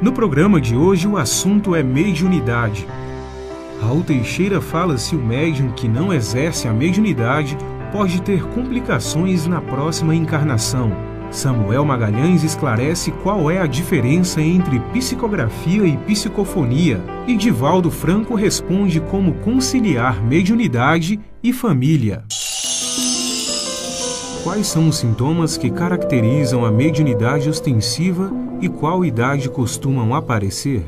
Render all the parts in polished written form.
No programa de hoje, o assunto é mediunidade. Raul Teixeira fala se o médium que não exerce a mediunidade pode ter complicações na próxima encarnação. Samuel Magalhães esclarece qual é a diferença entre psicografia e psicofonia. E Divaldo Franco responde como conciliar mediunidade e família. Quais são os sintomas que caracterizam a mediunidade ostensiva e qual idade costumam aparecer?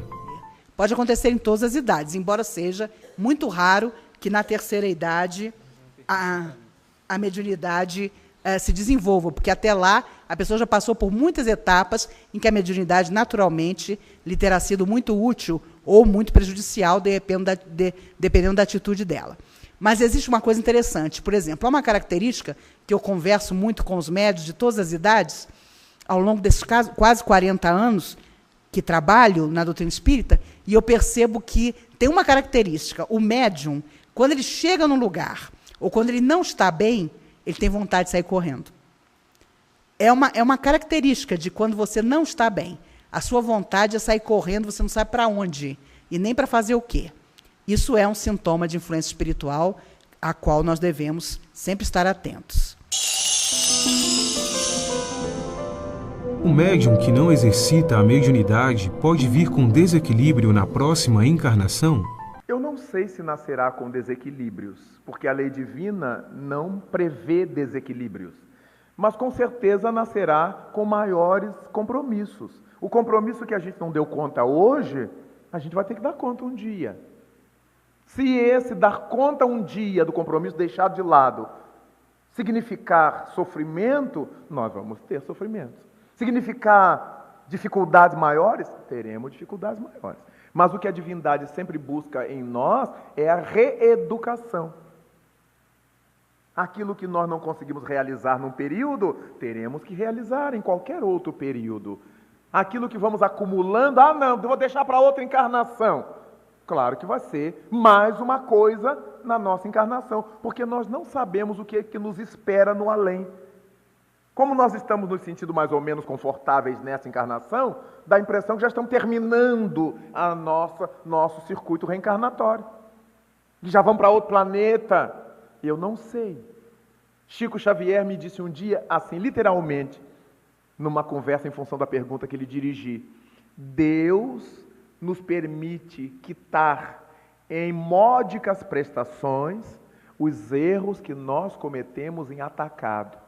Pode acontecer em todas as idades, embora seja muito raro que na terceira idade a mediunidade se desenvolva, porque até lá a pessoa já passou por muitas etapas em que a mediunidade naturalmente lhe terá sido muito útil ou muito prejudicial, dependendo da atitude dela. Mas existe uma coisa interessante, por exemplo, há uma característica que eu converso muito com os médiuns de todas as idades, ao longo desses quase 40 anos que trabalho na doutrina espírita, e eu percebo que tem uma característica, o médium, quando ele chega num lugar, ou quando ele não está bem, ele tem vontade de sair correndo. É uma característica de quando você não está bem. A sua vontade é sair correndo, você não sabe para onde, e nem para fazer o quê. Isso é um sintoma de influência espiritual a qual nós devemos sempre estar atentos. O médium que não exercita a mediunidade pode vir com desequilíbrio na próxima encarnação? Eu não sei se nascerá com desequilíbrios, porque a lei divina não prevê desequilíbrios. Mas com certeza nascerá com maiores compromissos. O compromisso que a gente não deu conta hoje, a gente vai ter que dar conta um dia. Se esse dar conta um dia do compromisso deixado de lado significar sofrimento, nós vamos ter sofrimentos. Significar dificuldades maiores, teremos dificuldades maiores. Mas o que a divindade sempre busca em nós é a reeducação. Aquilo que nós não conseguimos realizar num período, teremos que realizar em qualquer outro período. Aquilo que vamos acumulando, não, vou deixar para outra encarnação. Claro que vai ser mais uma coisa na nossa encarnação, porque nós não sabemos o que é que nos espera no além. Como nós estamos nos sentindo mais ou menos confortáveis nessa encarnação, dá a impressão que já estamos terminando nosso circuito reencarnatório. E já vamos para outro planeta. Eu não sei. Chico Xavier me disse um dia, assim, literalmente, numa conversa em função da pergunta que lhe dirigi: Deus nos permite quitar em módicas prestações os erros que nós cometemos em atacado.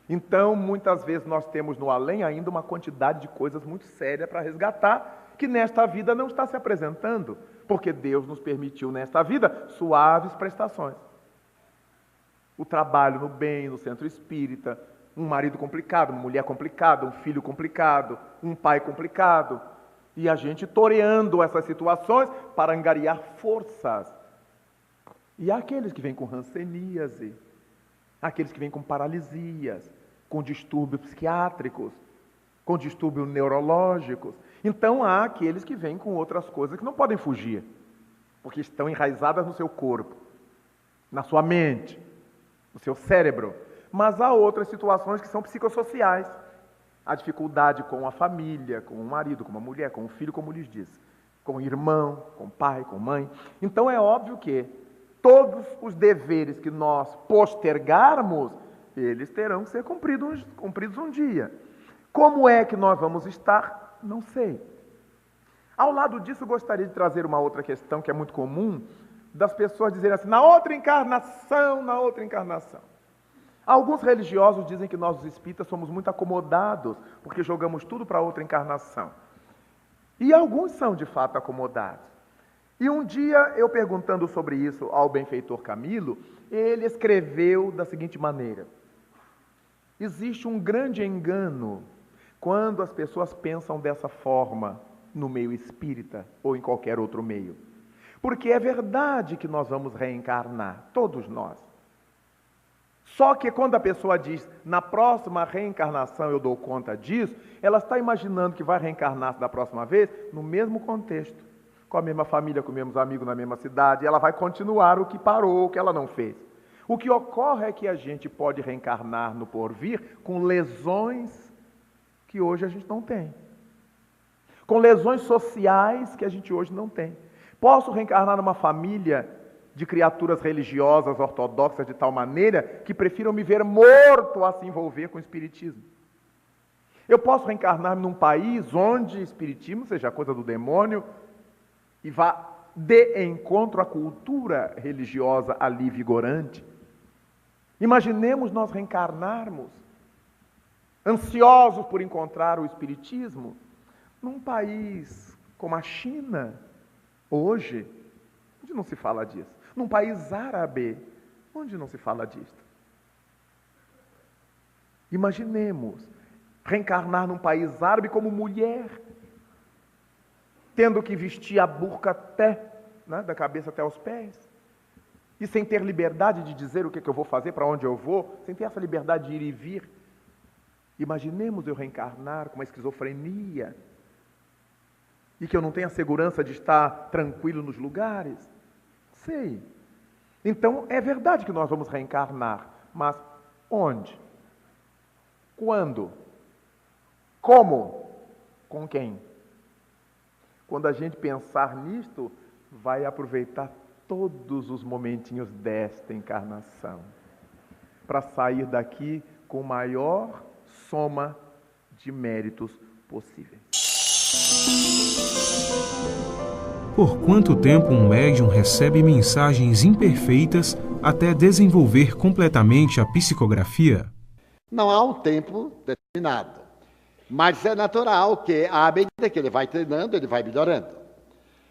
Então, muitas vezes nós temos no além ainda uma quantidade de coisas muito sérias para resgatar, que nesta vida não está se apresentando, porque Deus nos permitiu nesta vida suaves prestações. O trabalho no bem, no centro espírita, um marido complicado, uma mulher complicada, um filho complicado, um pai complicado, e a gente toreando essas situações para angariar forças. E há aqueles que vêm com hanseníase, aqueles que vêm com paralisias, com distúrbios psiquiátricos, com distúrbios neurológicos. Então há aqueles que vêm com outras coisas que não podem fugir, porque estão enraizadas no seu corpo, na sua mente, no seu cérebro. Mas há outras situações que são psicossociais. A dificuldade com a família, com o marido, com uma mulher, com o filho, como lhes disse, com o irmão, com o pai, com a mãe. Então é óbvio que todos os deveres que nós postergarmos, eles terão que ser cumpridos um dia. Como é que nós vamos estar? Não sei. Ao lado disso, gostaria de trazer uma outra questão que é muito comum, das pessoas dizerem assim, na outra encarnação, na outra encarnação. Alguns religiosos dizem que nós, os espíritas, somos muito acomodados, porque jogamos tudo para outra encarnação. E alguns são, de fato, acomodados. E um dia, eu perguntando sobre isso ao benfeitor Camilo, ele escreveu da seguinte maneira: existe um grande engano quando as pessoas pensam dessa forma no meio espírita ou em qualquer outro meio. Porque é verdade que nós vamos reencarnar, todos nós. Só que quando a pessoa diz, na próxima reencarnação eu dou conta disso, ela está imaginando que vai reencarnar da próxima vez no mesmo contexto, com a mesma família, com os mesmos amigos, na mesma cidade, e ela vai continuar o que parou, o que ela não fez. O que ocorre é que a gente pode reencarnar no porvir com lesões que hoje a gente não tem. com lesões sociais que a gente hoje não tem. Posso reencarnar numa família de criaturas religiosas ortodoxas de tal maneira que prefiram me ver morto a se envolver com o espiritismo. Eu posso reencarnar num país onde espiritismo seja coisa do demônio e vá de encontro à cultura religiosa ali vigorante. Imaginemos nós reencarnarmos, ansiosos por encontrar o espiritismo, num país como a China, hoje, onde não se fala disso. Num país árabe, onde não se fala disso. Imaginemos reencarnar num país árabe como mulher, tendo que vestir a burca até, da cabeça até os pés, e sem ter liberdade de dizer o que eu vou fazer, para onde eu vou, sem ter essa liberdade de ir e vir. Imaginemos eu reencarnar com uma esquizofrenia, e que eu não tenha segurança de estar tranquilo nos lugares. Sei. Então, é verdade que nós vamos reencarnar, mas onde? Quando? Como? Com quem? Quando a gente pensar nisto, vai aproveitar todos os momentinhos desta encarnação para sair daqui com maior soma de méritos possíveis. Por quanto tempo um médium recebe mensagens imperfeitas até desenvolver completamente a psicografia? Não há um tempo determinado, mas é natural que, à medida que ele vai treinando, ele vai melhorando.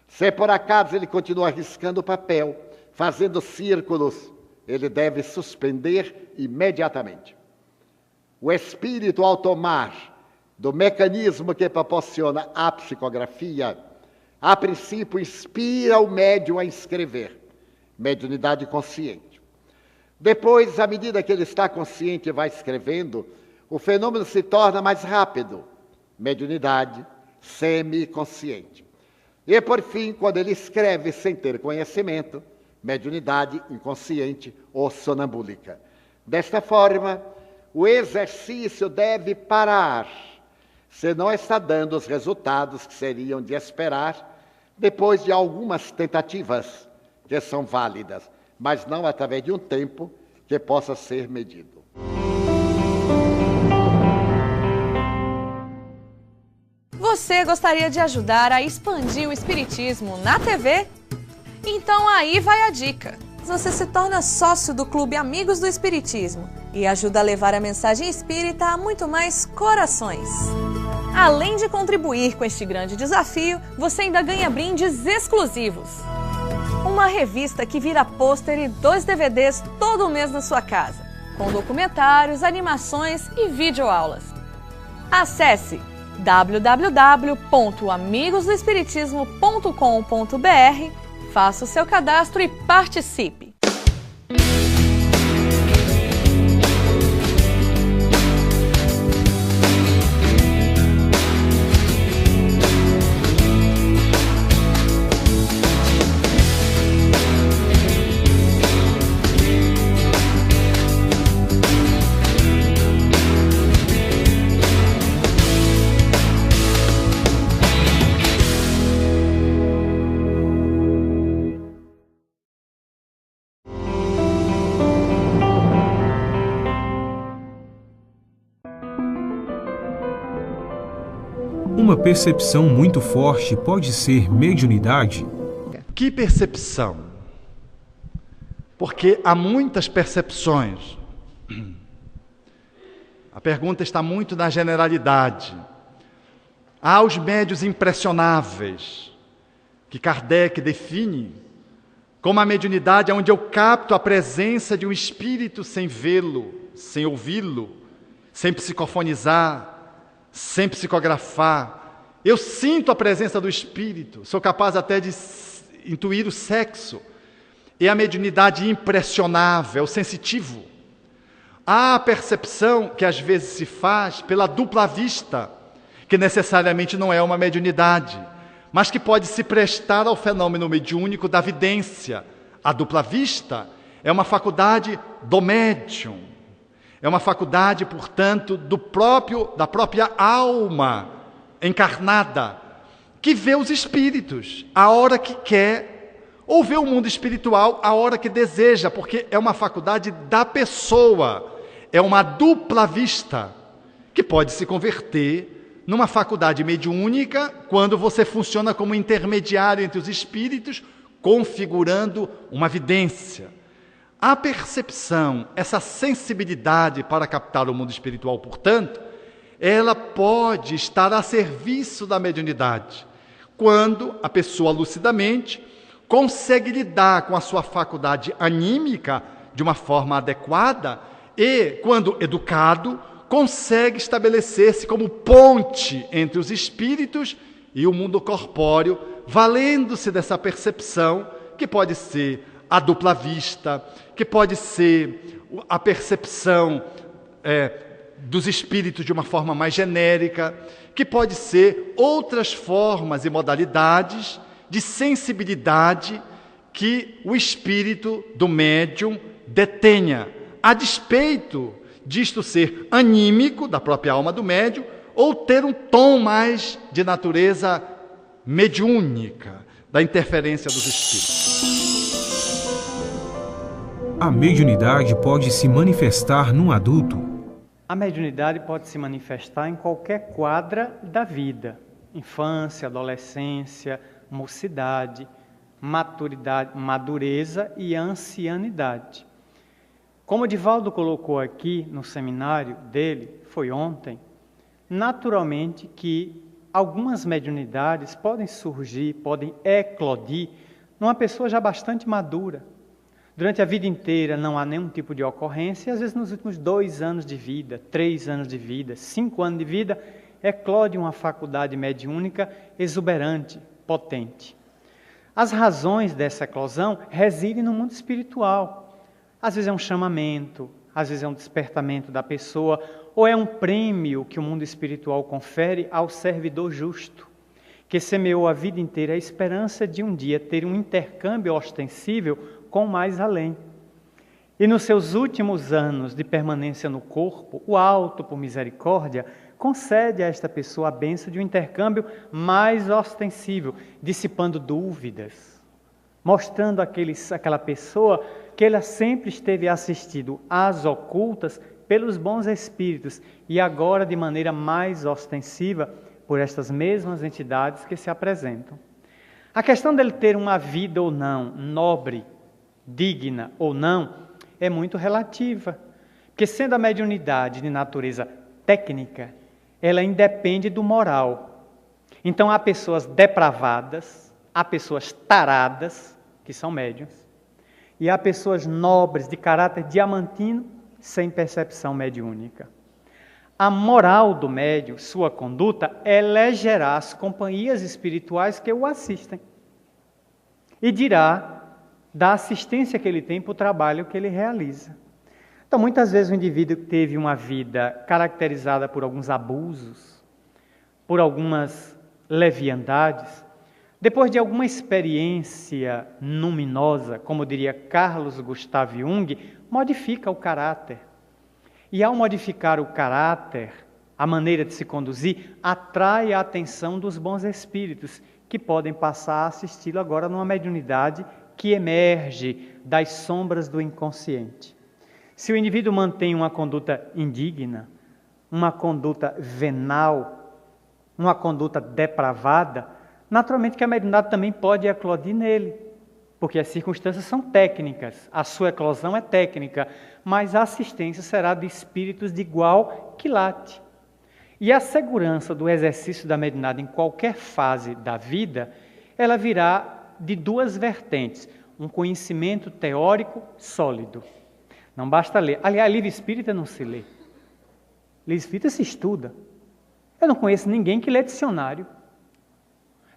Se por acaso ele continua riscando o papel, fazendo círculos, ele deve suspender imediatamente. O espírito, ao tomar do mecanismo que proporciona a psicografia, a princípio inspira o médium a escrever, mediunidade consciente. Depois, à medida que ele está consciente e vai escrevendo, o fenômeno se torna mais rápido, mediunidade semiconsciente. E, por fim, quando ele escreve sem ter conhecimento, mediunidade inconsciente ou sonambúlica. Desta forma, o exercício deve parar, se não está dando os resultados que seriam de esperar, depois de algumas tentativas que são válidas, mas não através de um tempo que possa ser medido. Você gostaria de ajudar a expandir o espiritismo na TV? Então aí vai a dica. Você se torna sócio do Clube Amigos do Espiritismo e ajuda a levar a mensagem espírita a muito mais corações. Além de contribuir com este grande desafio, você ainda ganha brindes exclusivos. Uma revista que vira pôster e 2 DVDs todo mês na sua casa, com documentários, animações e videoaulas. Acesse www.amigosdoespiritismo.com.br, faça o seu cadastro e participe! Uma percepção muito forte pode ser mediunidade? Que percepção? Porque há muitas percepções. A pergunta está muito na generalidade. Há os médiuns impressionáveis, que Kardec define como a mediunidade onde eu capto a presença de um espírito sem vê-lo, sem ouvi-lo, sem psicofonizar, sem psicografar. Eu sinto a presença do espírito, sou capaz até de intuir o sexo. É a mediunidade impressionável, o sensitivo. Há a percepção que às vezes se faz pela dupla vista, que necessariamente não é uma mediunidade, mas que pode se prestar ao fenômeno mediúnico da vidência. A dupla vista é uma faculdade do médium, é uma faculdade, portanto, da própria alma encarnada, que vê os espíritos a hora que quer, ou vê o mundo espiritual a hora que deseja, porque é uma faculdade da pessoa, é uma dupla vista, que pode se converter numa faculdade mediúnica quando você funciona como intermediário entre os espíritos, configurando uma vidência. A percepção, essa sensibilidade para captar o mundo espiritual, portanto, ela pode estar a serviço da mediunidade, quando a pessoa lucidamente consegue lidar com a sua faculdade anímica de uma forma adequada e, quando educado, consegue estabelecer-se como ponte entre os espíritos e o mundo corpóreo, valendo-se dessa percepção, que pode ser a dupla vista, que pode ser a percepção dos espíritos de uma forma mais genérica, que pode ser outras formas e modalidades de sensibilidade que o espírito do médium detenha, a despeito disto ser anímico, da própria alma do médium, ou ter um tom mais de natureza mediúnica, da interferência dos espíritos. A mediunidade pode se manifestar num adulto? A mediunidade pode se manifestar em qualquer quadra da vida: infância, adolescência, mocidade, maturidade, madureza e ancianidade. Como o Divaldo colocou aqui no seminário dele, foi ontem, naturalmente que algumas mediunidades podem surgir, podem eclodir numa pessoa já bastante madura. Durante a vida inteira não há nenhum tipo de ocorrência, e às vezes nos últimos 2 anos de vida, 3 anos de vida, 5 anos de vida, eclode uma faculdade mediúnica exuberante, potente. As razões dessa eclosão residem no mundo espiritual. Às vezes é um chamamento, às vezes é um despertamento da pessoa, ou é um prêmio que o mundo espiritual confere ao servidor justo, que semeou a vida inteira a esperança de um dia ter um intercâmbio ostensível com o mais além. E nos seus últimos anos de permanência no corpo, o alto, por misericórdia, concede a esta pessoa a bênção de um intercâmbio mais ostensível, dissipando dúvidas, mostrando àquela pessoa que ela sempre esteve assistido às ocultas pelos bons espíritos e agora de maneira mais ostensiva por estas mesmas entidades que se apresentam. A questão dele ter uma vida ou não, nobre, digna ou não, é muito relativa, porque sendo a mediunidade de natureza técnica, ela independe do moral. Então há pessoas depravadas, há pessoas taradas, que são médiuns, e há pessoas nobres, de caráter diamantino, sem percepção mediúnica. A moral do médium, sua conduta, elegerá as companhias espirituais que o assistem e dirá da assistência que ele tem para o trabalho que ele realiza. Então, muitas vezes o indivíduo que teve uma vida caracterizada por alguns abusos, por algumas leviandades, depois de alguma experiência luminosa, como diria Carlos Gustav Jung, modifica o caráter. E ao modificar o caráter, a maneira de se conduzir, atrai a atenção dos bons espíritos, que podem passar a assisti-lo agora numa mediunidade que emerge das sombras do inconsciente. Se o indivíduo mantém uma conduta indigna, uma conduta venal, uma conduta depravada, naturalmente que a mediunidade também pode eclodir nele, porque as circunstâncias são técnicas, a sua eclosão é técnica, mas a assistência será de espíritos de igual quilate. E a segurança do exercício da mediunidade em qualquer fase da vida, ela virá de 2 vertentes: um conhecimento teórico sólido. Não basta ler. Aliás, livro espírita não se lê. Livro espírita se estuda. Eu não conheço ninguém que lê dicionário.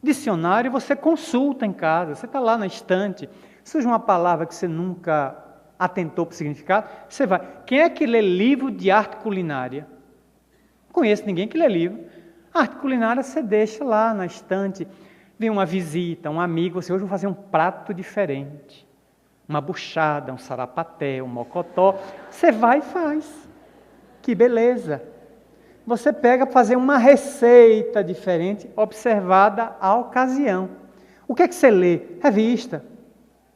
Dicionário você consulta em casa, você está lá na estante, surge uma palavra que você nunca atentou para o significado, você vai. Quem é que lê livro de arte culinária? Não conheço ninguém que lê livro. A arte culinária você deixa lá na estante. Vem uma visita, um amigo, você hoje vou fazer um prato diferente. Uma buchada, um sarapaté, um mocotó. Você vai e faz. Que beleza! você pega para fazer uma receita diferente, observada a ocasião. O que é que você lê? Revista,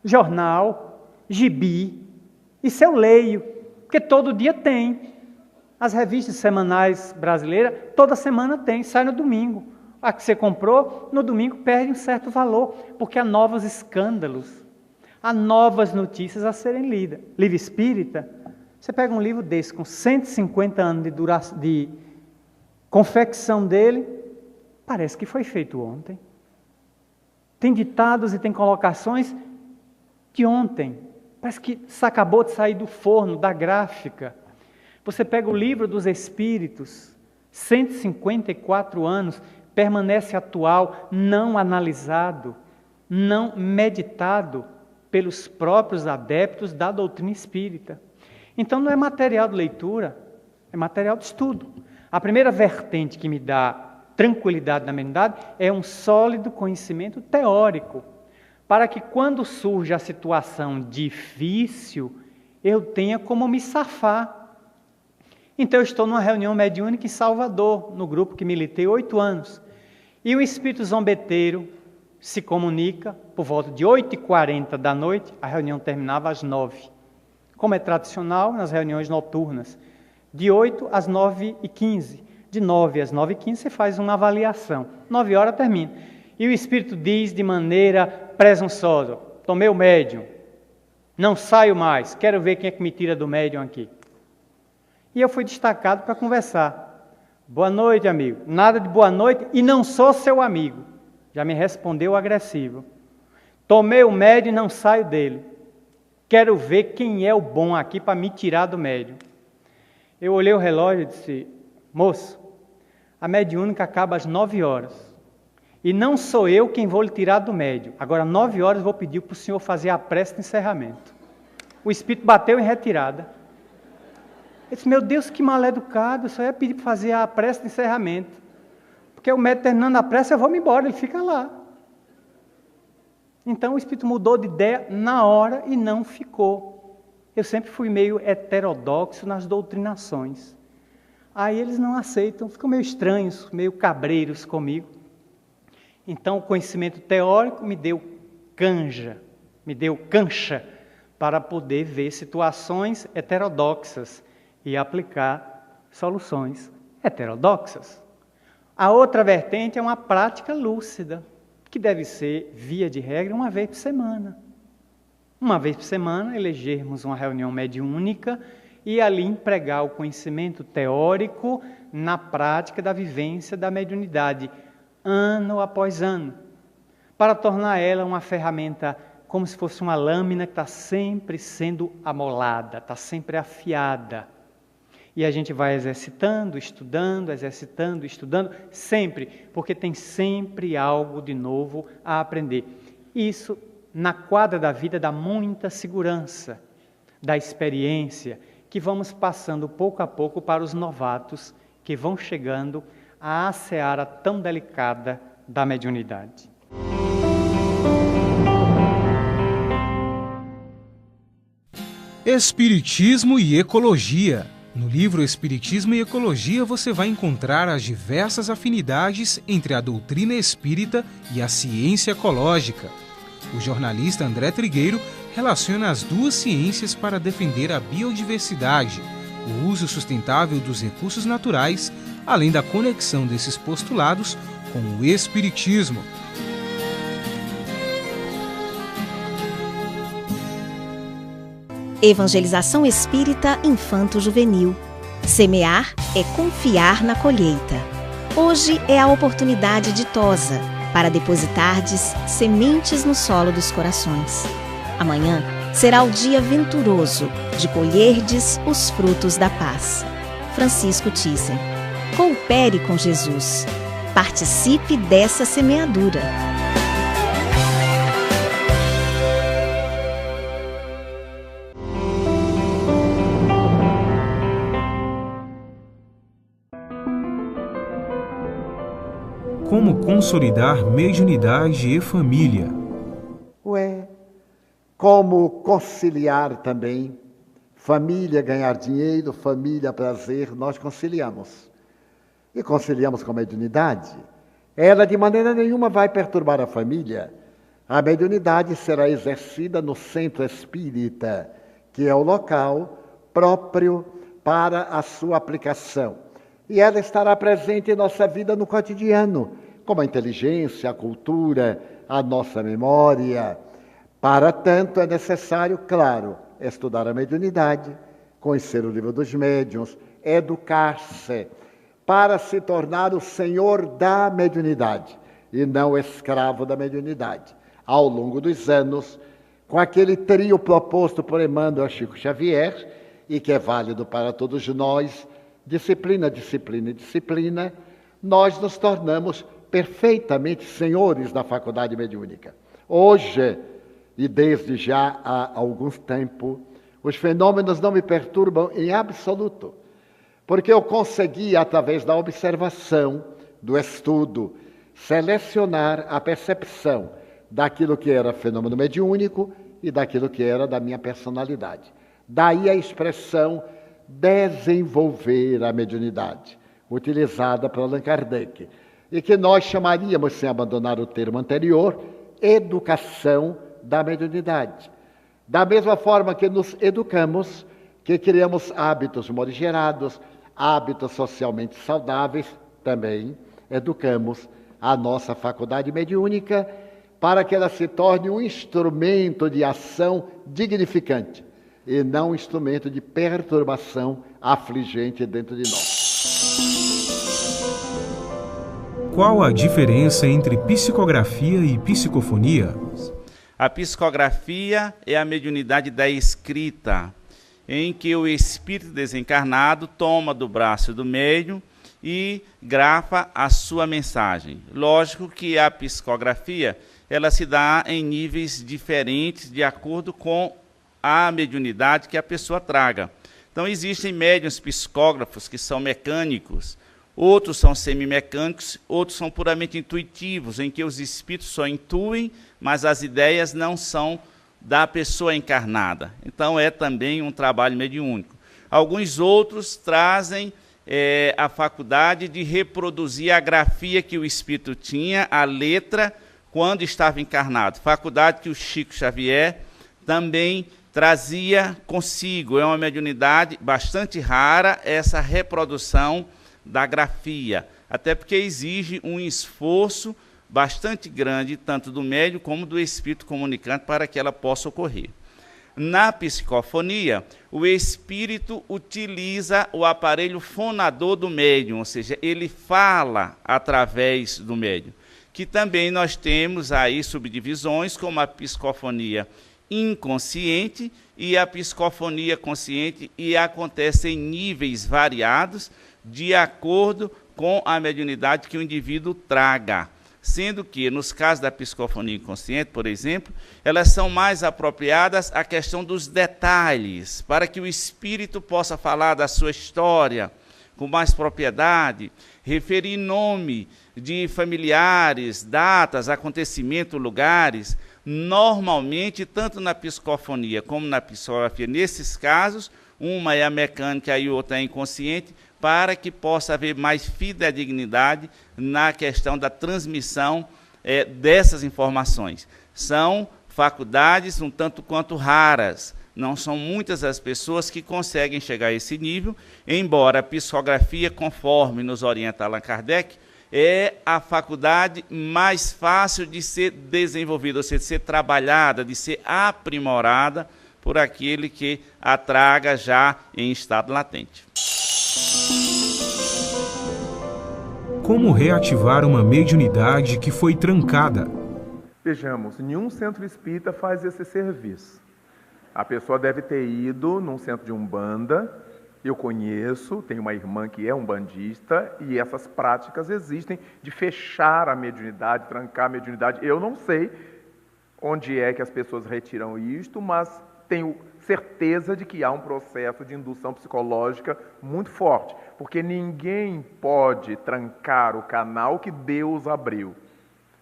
jornal, gibi. Isso eu leio, porque todo dia tem. As revistas semanais brasileiras, toda semana tem, sai no domingo. A que você comprou, no domingo perde um certo valor, porque há novos escândalos, há novas notícias a serem lidas. Livro espírita, você pega um livro desse, com 150 anos de confecção dele, parece que foi feito ontem. Tem ditados e tem colocações de ontem. Parece que acabou de sair do forno, da gráfica. Você pega o livro dos Espíritos, 154 anos, permanece atual, não analisado, não meditado pelos próprios adeptos da doutrina espírita. Então não é material de leitura, é material de estudo. A primeira vertente que me dá tranquilidade na mediunidade é um sólido conhecimento teórico, para que quando surge a situação difícil, eu tenha como me safar. Então eu estou numa reunião mediúnica em Salvador, no grupo que militei 8 anos, e o espírito zombeteiro se comunica por volta de 8h40 da noite, a reunião terminava às 9h, como é tradicional nas reuniões noturnas, de 8 às 9h15, de 9 às 9h15 você faz uma avaliação, 9 horas termina, e o espírito diz de maneira presunçosa: tomei o médium, não saio mais, quero ver quem é que me tira do médium aqui. E eu fui destacado para conversar. Boa noite, amigo. Nada de boa noite e não sou seu amigo. Já me respondeu agressivo. Tomei o médium e não saio dele. Quero ver quem é o bom aqui para me tirar do médium. Eu olhei o relógio e disse: moço, a mediúnica acaba às 9 horas. E não sou eu quem vou lhe tirar do médium. Agora, 9 horas, vou pedir para o senhor fazer a prece de encerramento. O espírito bateu em retirada. Eu disse: meu Deus, que mal educado, eu só ia pedir para fazer a prece de encerramento. Porque o médium terminando a prece, eu vou me embora, ele fica lá. Então o espírito mudou de ideia na hora e não ficou. Eu sempre fui meio heterodoxo nas doutrinações. Aí eles não aceitam, ficam meio estranhos, meio cabreiros comigo. Então o conhecimento teórico me deu cancha para poder ver situações heterodoxas e aplicar soluções heterodoxas. A outra vertente é uma prática lúcida, que deve ser, via de regra, uma vez por semana. Uma vez por semana, elegermos uma reunião mediúnica e ali empregar o conhecimento teórico na prática da vivência da mediunidade, ano após ano, para tornar ela uma ferramenta como se fosse uma lâmina que está sempre sendo amolada, está sempre afiada. E a gente vai exercitando, estudando, sempre, porque tem sempre algo de novo a aprender. Isso, na quadra da vida, dá muita segurança, da experiência, que vamos passando pouco a pouco para os novatos, que vão chegando à seara tão delicada da mediunidade. Espiritismo e Ecologia. No livro Espiritismo e Ecologia você vai encontrar as diversas afinidades entre a doutrina espírita e a ciência ecológica. O jornalista André Trigueiro relaciona as duas ciências para defender a biodiversidade, o uso sustentável dos recursos naturais, além da conexão desses postulados com o Espiritismo. Evangelização Espírita Infanto-Juvenil. Semear é confiar na colheita. Hoje é a oportunidade ditosa para depositardes sementes no solo dos corações. Amanhã será o dia venturoso de colherdes os frutos da paz. Francisco Thyssen. Coopere com Jesus. Participe dessa semeadura. Como consolidar mediunidade e família? Como conciliar também família, ganhar dinheiro, família, prazer, nós conciliamos. e conciliamos com a mediunidade, ela de maneira nenhuma vai perturbar a família. A mediunidade será exercida no centro espírita, que é o local próprio para a sua aplicação. E ela estará presente em nossa vida no cotidiano, como a inteligência, a cultura, a nossa memória. Para tanto, é necessário, claro, estudar a mediunidade, conhecer o livro dos médiuns, educar-se, para se tornar o senhor da mediunidade e não o escravo da mediunidade. Ao longo dos anos, com aquele trio proposto por Emmanuel Chico Xavier, e que é válido para todos nós, disciplina, disciplina e disciplina, nós nos tornamos perfeitamente senhores da faculdade mediúnica. Hoje, e desde já há algum tempo, os fenômenos não me perturbam em absoluto, porque eu consegui, através da observação, do estudo, selecionar a percepção daquilo que era fenômeno mediúnico e daquilo que era da minha personalidade. Daí a expressão desenvolver a mediunidade, utilizada por Allan Kardec, e que nós chamaríamos, sem abandonar o termo anterior, educação da mediunidade. Da mesma forma que nos educamos, que criamos hábitos morigerados, hábitos socialmente saudáveis, também educamos a nossa faculdade mediúnica para que ela se torne um instrumento de ação dignificante e não um instrumento de perturbação afligente dentro de nós. Qual a diferença entre psicografia e psicofonia? A psicografia é a mediunidade da escrita, em que o espírito desencarnado toma do braço do médium e grafa a sua mensagem. Lógico que a psicografia ela se dá em níveis diferentes de acordo com a mediunidade que a pessoa traga. Então existem médiuns psicógrafos que são mecânicos, outros são semimecânicos, outros são puramente intuitivos, em que os espíritos só intuem, mas as ideias não são da pessoa encarnada. Então é também um trabalho mediúnico. Alguns outros trazem a faculdade de reproduzir a grafia que o espírito tinha, a letra, quando estava encarnado. Faculdade que o Chico Xavier também trazia consigo. É uma mediunidade bastante rara essa reprodução da grafia, até porque exige um esforço bastante grande, tanto do médium como do espírito comunicante, para que ela possa ocorrer. Na psicofonia, o espírito utiliza o aparelho fonador do médium, ou seja, ele fala através do médium, que também nós temos aí subdivisões, como a psicofonia inconsciente e a psicofonia consciente, e acontece em níveis variados, de acordo com a mediunidade que o indivíduo traga. Sendo que, nos casos da psicofonia inconsciente, por exemplo, elas são mais apropriadas à questão dos detalhes, para que o espírito possa falar da sua história com mais propriedade, referir nome de familiares, datas, acontecimentos, lugares. Normalmente, tanto na psicofonia como na psicografia, nesses casos, uma é a mecânica e outra é a inconsciente, para que possa haver mais fidedignidade na questão da transmissão dessas informações. São faculdades um tanto quanto raras, não são muitas as pessoas que conseguem chegar a esse nível, embora a psicografia, conforme nos orienta Allan Kardec, é a faculdade mais fácil de ser desenvolvida, ou seja, de ser trabalhada, de ser aprimorada por aquele que a traga já em estado latente. Como reativar uma mediunidade que foi trancada? Vejamos, nenhum centro espírita faz esse serviço. A pessoa deve ter ido num centro de umbanda. Eu conheço, tenho uma irmã que é umbandista, e essas práticas existem de fechar a mediunidade, trancar a mediunidade. Eu não sei onde é que as pessoas retiram isto, mas tenho certeza de que há um processo de indução psicológica muito forte, porque ninguém pode trancar o canal que Deus abriu.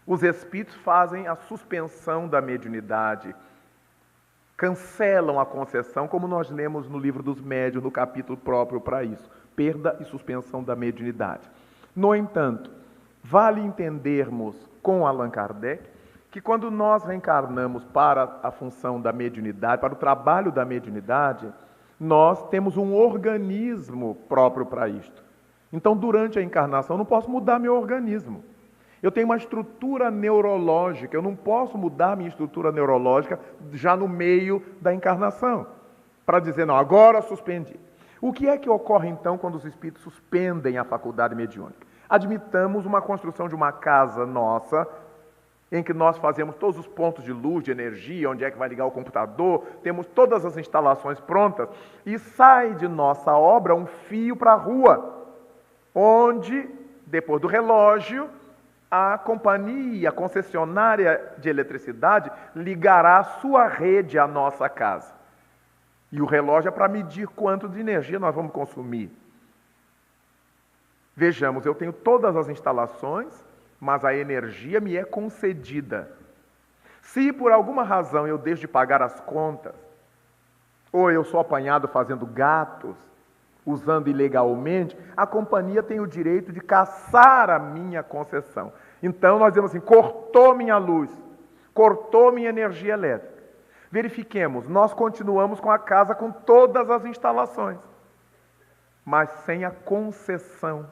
Os espíritos fazem a suspensão da mediunidade, cancelam a concessão, como nós lemos no livro dos médiuns, no capítulo próprio para isso, perda e suspensão da mediunidade. No entanto, vale entendermos com Allan Kardec que quando nós reencarnamos para a função da mediunidade, para o trabalho da mediunidade, nós temos um organismo próprio para isto. Então, durante a encarnação, eu não posso mudar meu organismo. Eu tenho uma estrutura neurológica, eu não posso mudar minha estrutura neurológica já no meio da encarnação, para dizer, não, agora suspendi. O que é que ocorre, então, quando os espíritos suspendem a faculdade mediúnica? Admitamos uma construção de uma casa nossa, em que nós fazemos todos os pontos de luz, de energia, onde é que vai ligar o computador, temos todas as instalações prontas, e sai de nossa obra um fio para a rua, onde, depois do relógio, a companhia, a concessionária de eletricidade, ligará a sua rede à nossa casa. E o relógio é para medir quanto de energia nós vamos consumir. Vejamos, eu tenho todas as instalações, mas a energia me é concedida. Se por alguma razão eu deixo de pagar as contas, ou eu sou apanhado fazendo gatos, usando ilegalmente, a companhia tem o direito de cassar a minha concessão. Então nós dizemos assim, cortou minha luz, cortou minha energia elétrica. Verifiquemos, nós continuamos com a casa com todas as instalações, mas sem a concessão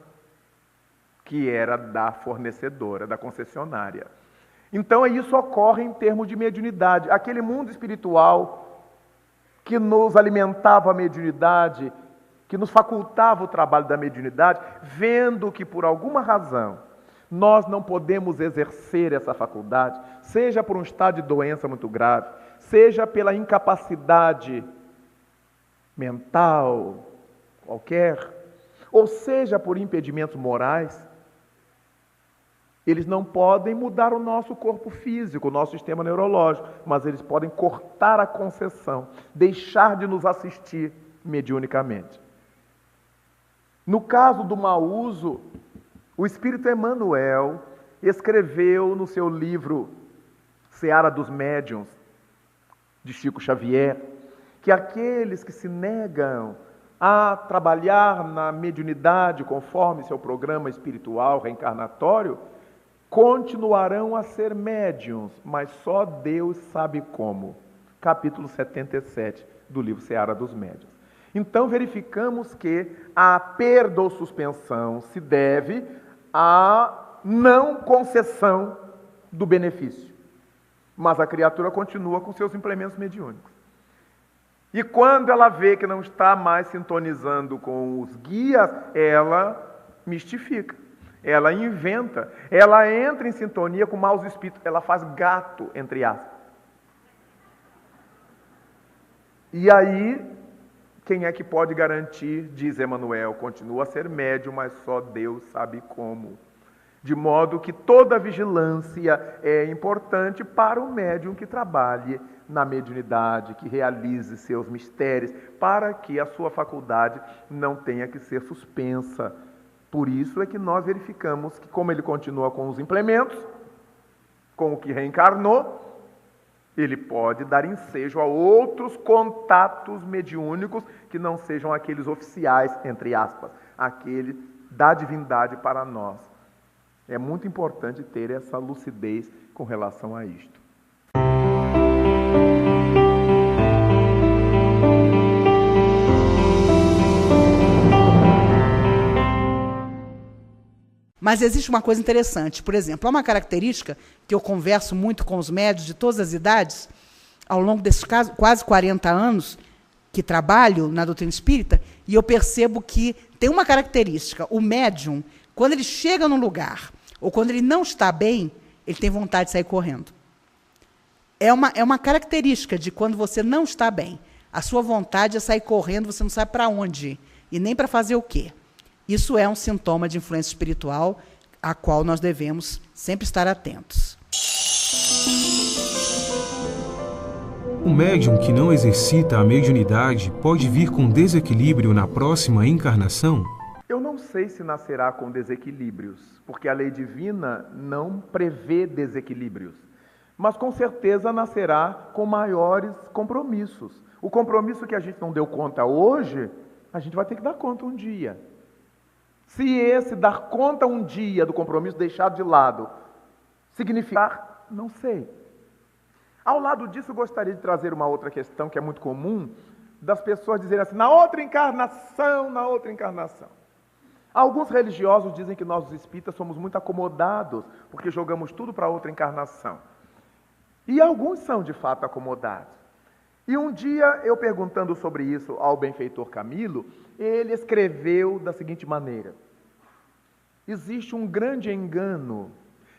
que era da fornecedora, da concessionária. Então, isso ocorre em termos de mediunidade. Aquele mundo espiritual que nos alimentava a mediunidade, que nos facultava o trabalho da mediunidade, vendo que, por alguma razão, nós não podemos exercer essa faculdade, seja por um estado de doença muito grave, seja pela incapacidade mental qualquer, ou seja por impedimentos morais, eles não podem mudar o nosso corpo físico, o nosso sistema neurológico, mas eles podem cortar a concessão, deixar de nos assistir mediunicamente. No caso do mau uso, o Espírito Emmanuel escreveu no seu livro Seara dos Médiuns, de Chico Xavier, que aqueles que se negam a trabalhar na mediunidade conforme seu programa espiritual reencarnatório, continuarão a ser médiuns, mas só Deus sabe como. Capítulo 77 do livro Seara dos Médiuns. Então verificamos que a perda ou suspensão se deve à não concessão do benefício. Mas a criatura continua com seus implementos mediúnicos. E quando ela vê que não está mais sintonizando com os guias, ela mistifica. Ela inventa, ela entra em sintonia com maus espíritos, ela faz gato, entre aspas. E aí, quem é que pode garantir, diz Emmanuel, continua a ser médium, mas só Deus sabe como. De modo que toda vigilância é importante para o médium que trabalhe na mediunidade, que realize seus mistérios, para que a sua faculdade não tenha que ser suspensa. Por isso é que nós verificamos que, como ele continua com os implementos, com o que reencarnou, ele pode dar ensejo a outros contatos mediúnicos que não sejam aqueles oficiais, entre aspas, aquele da divindade para nós. É muito importante ter essa lucidez com relação a isto. Mas existe uma coisa interessante. Por exemplo, há uma característica que eu converso muito com os médiuns de todas as idades, ao longo desses quase 40 anos que trabalho na doutrina espírita, e eu percebo que tem uma característica. O médium, quando ele chega num lugar, ou quando ele não está bem, ele tem vontade de sair correndo. É uma característica de quando você não está bem. A sua vontade é sair correndo, você não sabe para onde, e nem para fazer o quê. Isso é um sintoma de influência espiritual a qual nós devemos sempre estar atentos. O médium que não exercita a mediunidade pode vir com desequilíbrio na próxima encarnação? Eu não sei se nascerá com desequilíbrios, porque a lei divina não prevê desequilíbrios. Mas com certeza nascerá com maiores compromissos. O compromisso que a gente não deu conta hoje, a gente vai ter que dar conta um dia. Se esse dar conta um dia do compromisso deixado de lado significar, não sei. Ao lado disso, eu gostaria de trazer uma outra questão que é muito comum, das pessoas dizerem assim, na outra encarnação, na outra encarnação. Alguns religiosos dizem que nós, os espíritas, somos muito acomodados, porque jogamos tudo para outra encarnação. E alguns são, de fato, acomodados. E um dia, eu perguntando sobre isso ao benfeitor Camilo, ele escreveu da seguinte maneira: existe um grande engano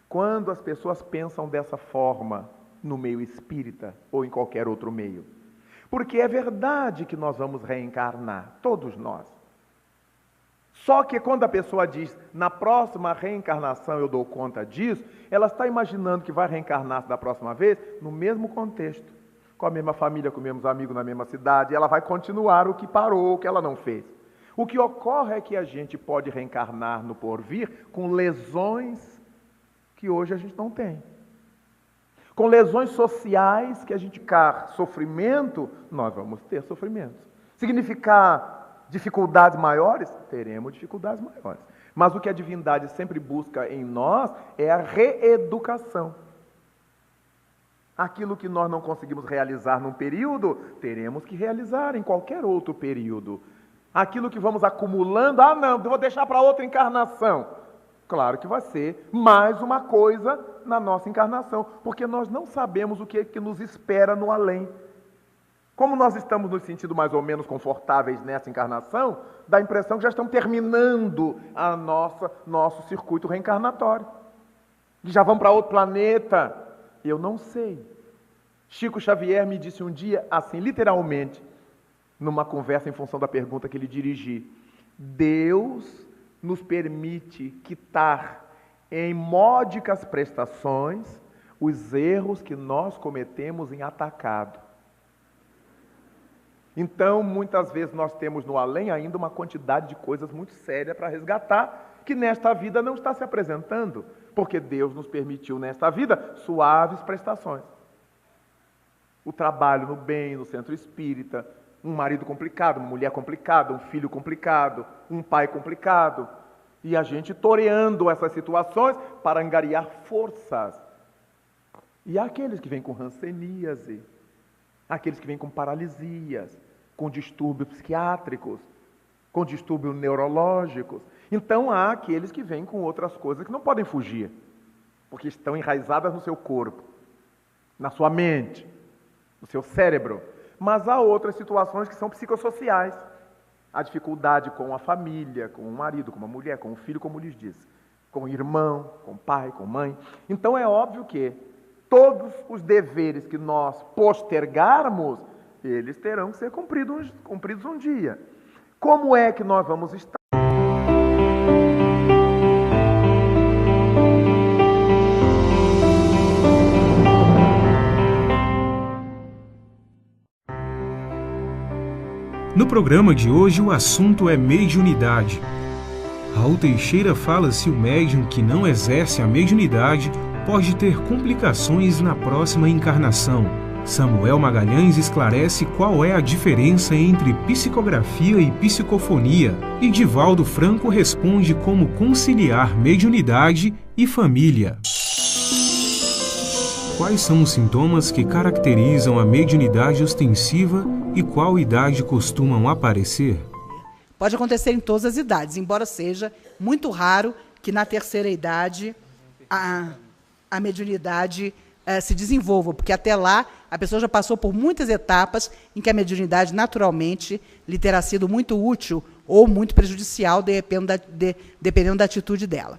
quando as pessoas pensam dessa forma no meio espírita ou em qualquer outro meio. Porque é verdade que nós vamos reencarnar, todos nós. Só que quando a pessoa diz, na próxima reencarnação eu dou conta disso, ela está imaginando que vai reencarnar da próxima vez no mesmo contexto, com a mesma família, com os mesmos amigos, na mesma cidade, e ela vai continuar o que parou, o que ela não fez. O que ocorre é que a gente pode reencarnar no porvir com lesões que hoje a gente não tem. Com lesões sociais que a gente quer sofrimento, nós vamos ter sofrimentos. Significar dificuldades maiores? Teremos dificuldades maiores. Mas o que a divindade sempre busca em nós é a reeducação. Aquilo que nós não conseguimos realizar num período, teremos que realizar em qualquer outro período. Aquilo que vamos acumulando, não, vou deixar para outra encarnação. Claro que vai ser mais uma coisa na nossa encarnação, porque nós não sabemos o que é que nos espera no além. Como nós estamos nos sentindo mais ou menos confortáveis nessa encarnação, dá a impressão que já estamos terminando nosso circuito reencarnatório. E já vamos para outro planeta. Eu não sei. Chico Xavier me disse um dia, assim, literalmente, numa conversa em função da pergunta que lhe dirigi: Deus nos permite quitar em módicas prestações os erros que nós cometemos em atacado. Então, muitas vezes nós temos no além ainda uma quantidade de coisas muito sérias para resgatar, que nesta vida não está se apresentando, porque Deus nos permitiu nesta vida suaves prestações. O trabalho no bem, no centro espírita, um marido complicado, uma mulher complicada, um filho complicado, um pai complicado, e a gente toreando essas situações para angariar forças. E há aqueles que vêm com hanseníase, aqueles que vêm com paralisias, com distúrbios psiquiátricos, com distúrbios neurológicos. Então há aqueles que vêm com outras coisas que não podem fugir, porque estão enraizadas no seu corpo, na sua mente, no seu cérebro. Mas há outras situações que são psicossociais. A dificuldade com a família, com o marido, com uma mulher, com o filho, como lhes disse, com o irmão, com o pai, com a mãe. Então é óbvio que todos os deveres que nós postergarmos, eles terão que ser cumpridos um dia. Como é que nós vamos estar? No programa de hoje, o assunto é mediunidade. Raul Teixeira fala se o médium que não exerce a mediunidade pode ter complicações na próxima encarnação. Samuel Magalhães esclarece qual é a diferença entre psicografia e psicofonia. E Divaldo Franco responde como conciliar mediunidade e família. Quais são os sintomas que caracterizam a mediunidade ostensiva e qual idade costumam aparecer? Pode acontecer em todas as idades, embora seja muito raro que na terceira idade a mediunidade se desenvolva, porque até lá a pessoa já passou por muitas etapas em que a mediunidade naturalmente lhe terá sido muito útil ou muito prejudicial, dependendo da atitude dela.